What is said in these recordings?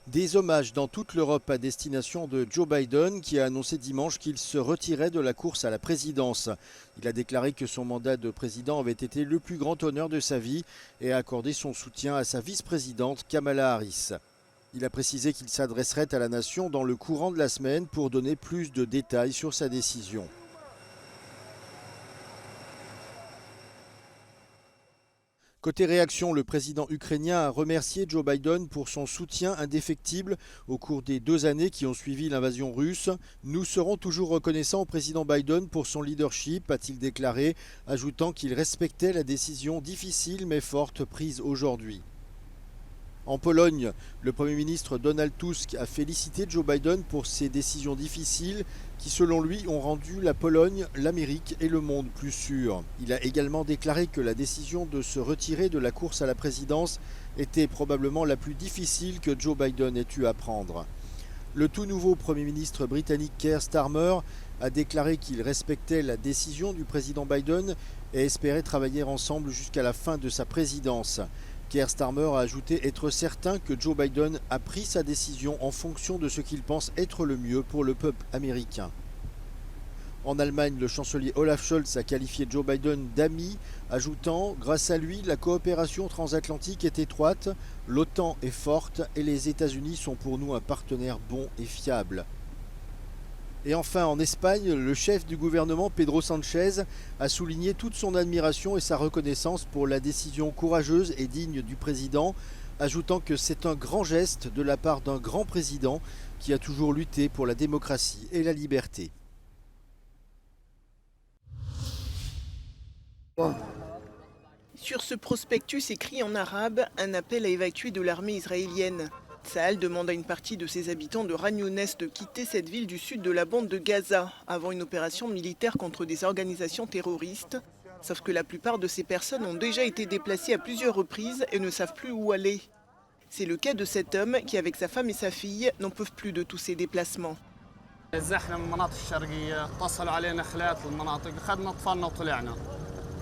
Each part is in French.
Des hommages dans toute l'Europe à destination de Joe Biden qui a annoncé dimanche qu'il se retirait de la course à la présidence. Il a déclaré que son mandat de président avait été le plus grand honneur de sa vie et a accordé son soutien à sa vice-présidente Kamala Harris. Il a précisé qu'il s'adresserait à la nation dans le courant de la semaine pour donner plus de détails sur sa décision. Côté réaction, le président ukrainien a remercié Joe Biden pour son soutien indéfectible au cours des 2 années qui ont suivi l'invasion russe. Nous serons toujours reconnaissants au président Biden pour son leadership, a-t-il déclaré, ajoutant qu'il respectait la décision difficile mais forte prise aujourd'hui. En Pologne, le Premier ministre Donald Tusk a félicité Joe Biden pour ses décisions difficiles qui, selon lui, ont rendu la Pologne, l'Amérique et le monde plus sûrs. Il a également déclaré que la décision de se retirer de la course à la présidence était probablement la plus difficile que Joe Biden ait eu à prendre. Le tout nouveau Premier ministre britannique Keir Starmer a déclaré qu'il respectait la décision du président Biden et espérait travailler ensemble jusqu'à la fin de sa présidence. Keir Starmer a ajouté être certain que Joe Biden a pris sa décision en fonction de ce qu'il pense être le mieux pour le peuple américain. En Allemagne, le chancelier Olaf Scholz a qualifié Joe Biden d'ami, ajoutant « Grâce à lui, la coopération transatlantique est étroite, l'OTAN est forte et les États-Unis sont pour nous un partenaire bon et fiable ». Et enfin, en Espagne, le chef du gouvernement, Pedro Sánchez, a souligné toute son admiration et sa reconnaissance pour la décision courageuse et digne du président, ajoutant que c'est un grand geste de la part d'un grand président qui a toujours lutté pour la démocratie et la liberté. Sur ce prospectus écrit en arabe, un appel à évacuer de l'armée israélienne. Tsahal demande à une partie de ses habitants de Khan Younes de quitter cette ville du sud de la bande de Gaza avant une opération militaire contre des organisations terroristes. Sauf que la plupart de ces personnes ont déjà été déplacées à plusieurs reprises et ne savent plus où aller. C'est le cas de cet homme qui, avec sa femme et sa fille, n'en peuvent plus de tous ces déplacements.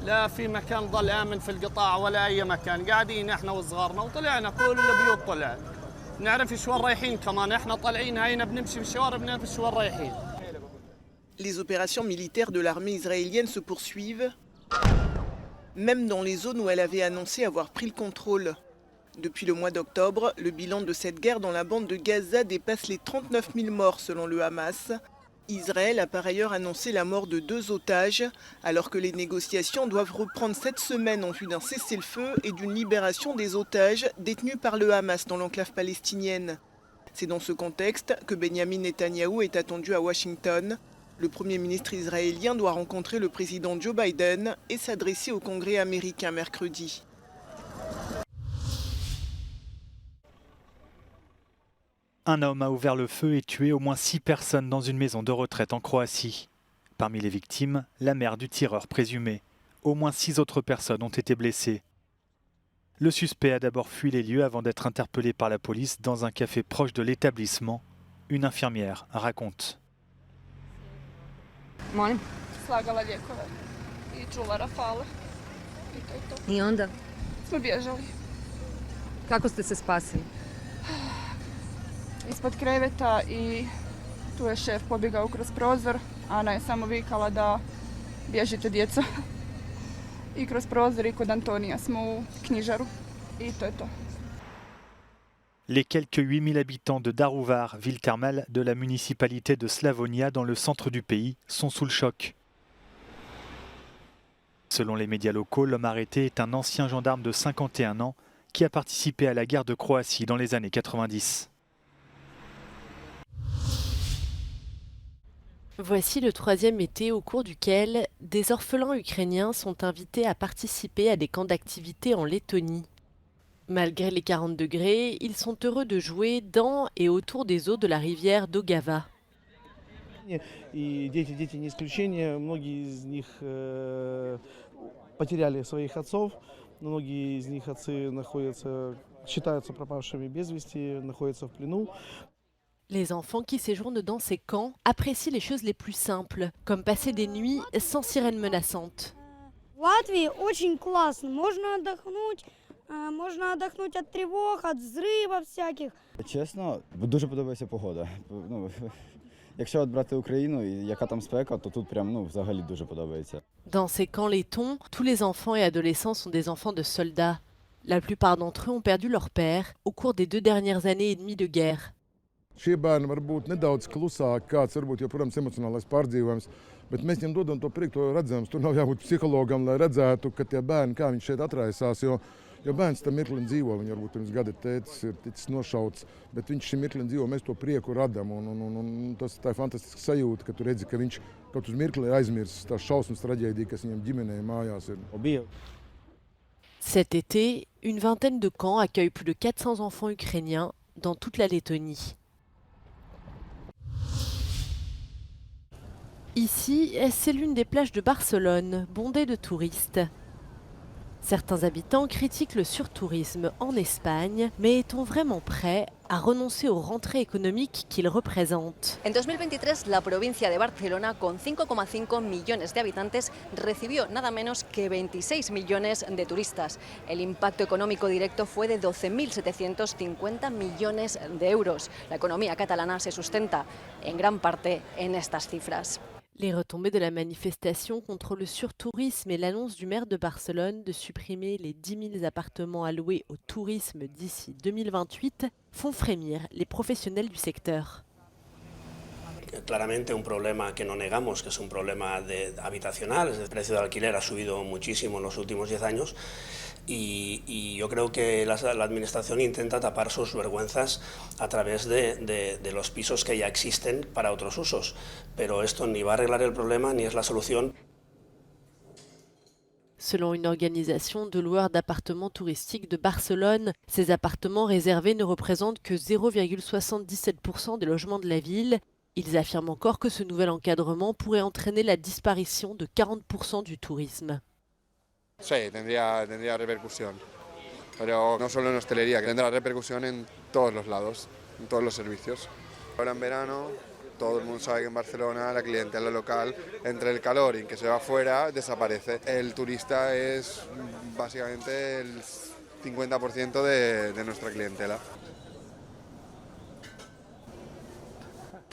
لا في مكان ضل آمن في القطاع ولا أي مكان قاعدين إحنا وصغارنا وطلعنا كل البيوت طلع نعرف شو وين رايحين كمان إحنا طالعين هينا بنمشي بالشوارع بنعرف شو وين رايحين. Les opérations militaires de l'armée israélienne se poursuivent, même dans les zones où elle avait annoncé avoir pris le contrôle. Depuis le mois d'octobre, le bilan de cette guerre dans la bande de Gaza dépasse les 39 000 morts selon le Hamas. Israël a par ailleurs annoncé la mort de 2 otages, alors que les négociations doivent reprendre cette semaine en vue d'un cessez-le-feu et d'une libération des otages détenus par le Hamas dans l'enclave palestinienne. C'est dans ce contexte que Benjamin Netanyahou est attendu à Washington. Le Premier ministre israélien doit rencontrer le président Joe Biden et s'adresser au Congrès américain mercredi. Un homme a ouvert le feu et tué au moins 6 personnes dans une maison de retraite en Croatie. Parmi les victimes, la mère du tireur présumé. Au moins 6 autres personnes ont été blessées. Le suspect a d'abord fui les lieux avant d'être interpellé par la police dans un café proche de l'établissement. Une infirmière raconte. Slagala lijekove I čuvara fala. I to je to. I onda? Smo bježali. Kako ste se spasili? Ispod kreveta I tu je šef pobjegao kroz prozor. Ana je samo vikala da bježite djeca. I kroz prozor I kod Antonija smo u knjižaru. I to je to. Les quelques 8000 habitants de Daruvar, ville thermale de la municipalité de Slavonia dans le centre du pays, sont sous le choc. Selon les médias locaux, l'homme arrêté est un ancien gendarme de 51 ans qui a participé à la guerre de Croatie dans les années 90. Voici le 3e été au cours duquel des orphelins ukrainiens sont invités à participer à des camps d'activité en Lettonie. Malgré les 40 degrés, ils sont heureux de jouer dans et autour des eaux de la rivière Daugava. И дети не исключение. Многие из них потеряли своих отцов. Многие из них отцы считаются пропавшими без вести, находятся в плену. Les enfants qui séjournent dans ces camps apprécient les choses les plus simples, comme passer des nuits sans sirène menaçante. В Латвии очень классно, можно отдохнуть, Можна отдохнуть от тревог, от взрывов всяких. Чесно, дуже подобається погода. Якщо от брати Україну, і яка там спека, то тут прям взагалі дуже подобається. Dans ces camps lettons, tous les enfants et adolescents sont des enfants de soldats. La plupart d'entre eux ont perdu leur père au cours des 2 dernières années et demie de guerre. Šie bērni var būt nedaudz klusāki, kāds varbūt joprojām emocionālais pārdzīvojums, bet mēs viņiem dodam to priekšu, to redzams. Tur nav jābūt psihologam, lai redzētu, ka tie bērni, kā viņi šeit atraisās, jo bērns tam mirklim dzīvo, viņi varbūt pirms gada tētis ir ticis nošauts, bet viņš šim mirklim dzīvo, mēs to prieku radam, un tas tā ir fantastiska sajūta, ka tu redzi, ka viņš kaut uz mirkli aizmirst tās šausmas traģēdija, kas viņam ģimenē mājās ir. Cet été, une vingtaine de camps accueillent plus de 400 enfants ukrainiens dans toute la Lettonie. Ici, c'est l'une des plages de Barcelone, bondée de touristes. Certains habitants critiquent le surtourisme en Espagne, mais est-on vraiment prêt à renoncer aux rentrées économiques qu'il représente? En 2023, la provincia de Barcelona, con 5,5 millones de habitantes, recibió nada menos que 26 millones de turistas. El impacto económico directo fue de 12.750 millones de euros. La economía catalana se sustenta en gran parte en estas cifras. Les retombées de la manifestation contre le surtourisme et l'annonce du maire de Barcelone de supprimer les 10 000 appartements alloués au tourisme d'ici 2028 font frémir les professionnels du secteur. Claramente un problema que no negamos, que es un problema habitacional. El precio del alquiler ha subido muchísimo en los últimos 10 años y yo creo que la administración intenta tapar sus vergüenzas a través de los pisos que ya existen para otros usos. Pero esto ni va a arreglar el problema ni es la solución. Selon une organisation de loueurs d'appartements touristiques de Barcelone, ces appartements réservés ne représentent que 0,77% des logements de la ville. Ils affirment encore que ce nouvel encadrement pourrait entraîner la disparition de 40% du tourisme. Sí, tendría repercusión, pero no solo en hostelería, que tendrá repercusión en todos los lados, en todos los servicios. Ahora en verano, todo el mundo sabe que en Barcelona la clientela local, entre el calor y que se va afuera, desaparece. El turista es básicamente el 50% de nuestra clientela.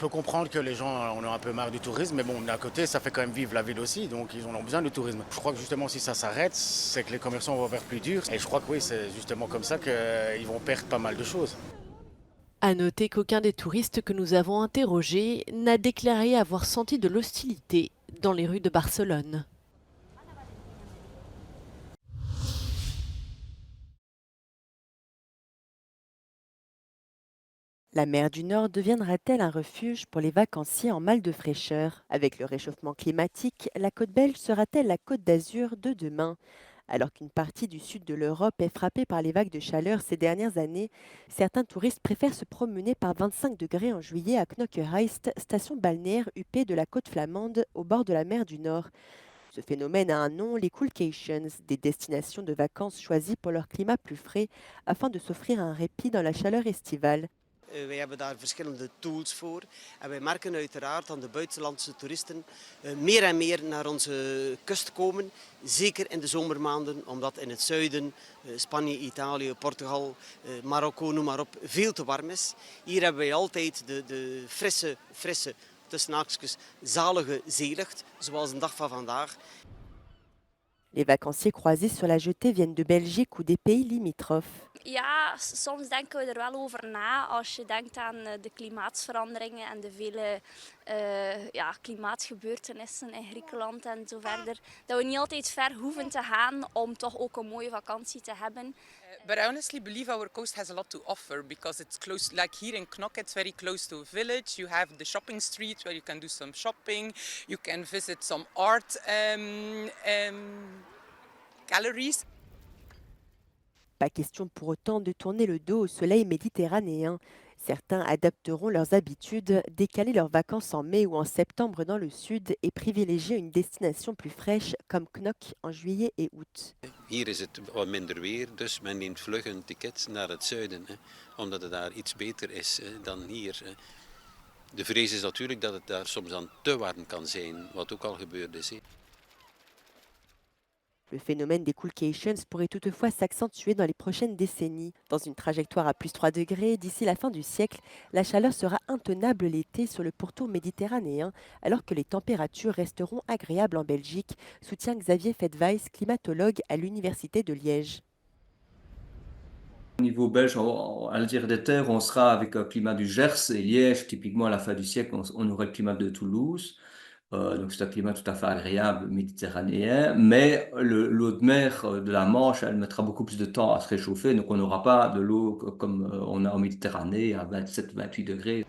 On peut comprendre que les gens en ont un peu marre du tourisme, mais bon, d'un côté, ça fait quand même vivre la ville aussi, donc ils en ont besoin du tourisme. Je crois que justement, si ça s'arrête, c'est que les commerçants vont faire plus dur. Et je crois que oui, c'est justement comme ça qu'ils vont perdre pas mal de choses. À noter qu'aucun des touristes que nous avons interrogés n'a déclaré avoir senti de l'hostilité dans les rues de Barcelone. La mer du Nord deviendra-t-elle un refuge pour les vacanciers en mal de fraîcheur? Avec le réchauffement climatique, la côte belge sera-t-elle la côte d'Azur de demain? Alors qu'une partie du sud de l'Europe est frappée par les vagues de chaleur ces dernières années, certains touristes préfèrent se promener par 25 degrés en juillet à Knokkeheist, station balnéaire huppée de la côte flamande au bord de la mer du Nord. Ce phénomène a un nom, les coolcations, des destinations de vacances choisies pour leur climat plus frais afin de s'offrir un répit dans la chaleur estivale. Wij hebben daar verschillende tools voor en wij merken uiteraard dat de buitenlandse toeristen meer en meer naar onze kust komen. Zeker in de zomermaanden, omdat in het zuiden, Spanje, Italië, Portugal, Marokko, noem maar op, veel te warm is. Hier hebben wij altijd de frisse, tussen haakjes, zalige zeelucht, zoals een dag van vandaag. Les vacanciers croisés sur la jetée viennent de Belgique ou des pays limitrophes. Ja, soms denken we er wel over na als je denkt aan de klimaatsveranderingen en de vele klimaatgebeurtenissen in Griekenland en zo verder. Dat we niet altijd ver hoeven te gaan om toch ook een mooie vakantie te hebben. But I honestly believe our coast has a lot to offer because it's close, like here in Knokke, it's very close to a village. You have the shopping street where you can do some shopping. You can visit some art galleries. Pas question pour autant de tourner le dos au soleil méditerranéen. Certains adapteront leurs habitudes, décaler leurs vacances en mai ou en septembre dans le sud et privilégier une destination plus fraîche comme Knokke en juillet et août. Hier is het wat minder weer, dus men neemt vlug een ticket naar het zuiden, omdat het daar iets beter is dan hier. De vrees is natuurlijk dat het daar soms dan te warm kan zijn, wat ook al gebeurd is. Le phénomène des coolcations pourrait toutefois s'accentuer dans les prochaines décennies. Dans une trajectoire à plus 3 degrés, d'ici la fin du siècle, la chaleur sera intenable l'été sur le pourtour méditerranéen, alors que les températures resteront agréables en Belgique, soutient Xavier Fedweiss, climatologue à l'Université de Liège. Au niveau belge, à l'Algérie des terres, on sera avec le climat du Gers et Liège. Typiquement, à la fin du siècle, on aurait le climat de Toulouse. Donc c'est un climat tout à fait agréable, méditerranéen. Mais l'eau de mer de la Manche, elle mettra beaucoup plus de temps à se réchauffer. Donc on n'aura pas de l'eau comme on a en Méditerranée à 27-28 degrés.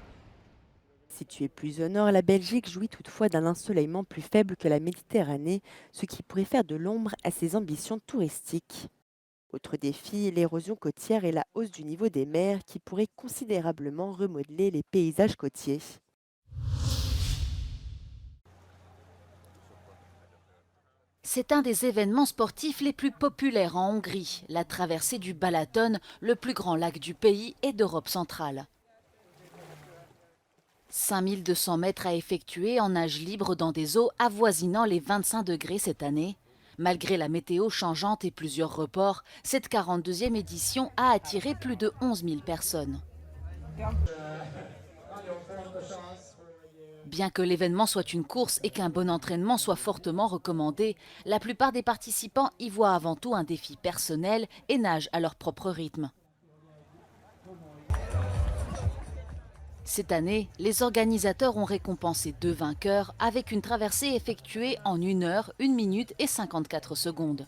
Située plus au nord, la Belgique jouit toutefois d'un ensoleillement plus faible que la Méditerranée, ce qui pourrait faire de l'ombre à ses ambitions touristiques. Autre défi, l'érosion côtière et la hausse du niveau des mers qui pourrait considérablement remodeler les paysages côtiers. C'est un des événements sportifs les plus populaires en Hongrie, la traversée du Balaton, le plus grand lac du pays et d'Europe centrale. 5200 mètres à effectuer en nage libre dans des eaux avoisinant les 25 degrés cette année. Malgré la météo changeante et plusieurs reports, cette 42e édition a attiré plus de 11 000 personnes. Bien que l'événement soit une course et qu'un bon entraînement soit fortement recommandé, la plupart des participants y voient avant tout un défi personnel et nagent à leur propre rythme. Cette année, les organisateurs ont récompensé 2 vainqueurs avec une traversée effectuée en 1 heure, 1 minute et 54 secondes.